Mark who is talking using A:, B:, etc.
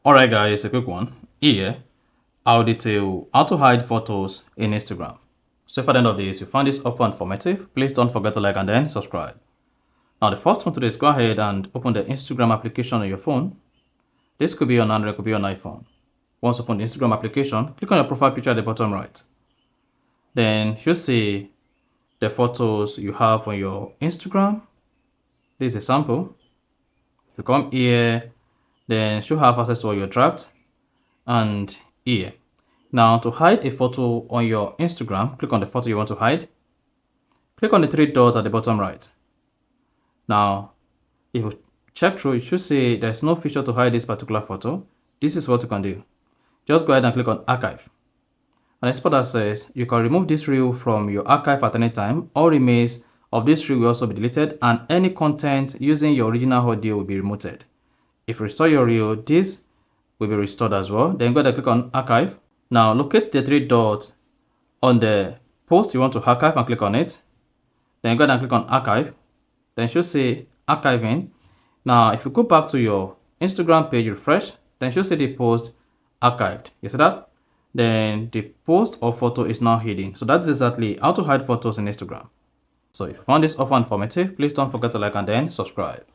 A: Alright guys, a quick one. Here, I'll detail how to hide photos in Instagram. So if at the end of this you find this helpful and informative, please don't forget to like and then subscribe. Now the first one to do is go ahead and open the Instagram application on your phone. This could be on Android, could be on iPhone. Once open the Instagram application, click on your profile picture at the bottom right. Then you'll see the photos you have on your Instagram. This is a sample. If you come here, then you should have access to all your drafts and here. Now to hide a photo on your Instagram, click on the photo you want to hide. Click on the three dots at the bottom right. Now, if you check through, it should say there's no feature to hide this particular photo. This is what you can do. Just go ahead and click on archive. And the spot that says you can remove this reel from your archive at any time. All remains of this reel will also be deleted and any content using your original audio will be removed. If you restore your reel, this will be restored as well. Then go ahead and click on archive. Now locate the three dots on the post you want to archive and click on it. Then go ahead and click on archive. Then it should say archiving. Now if you go back to your Instagram page, refresh, then it should say the post archived. You see that? Then the post or photo is now hidden. So that's exactly how to hide photos in Instagram. So if you found this offer informative, please don't forget to like and then subscribe.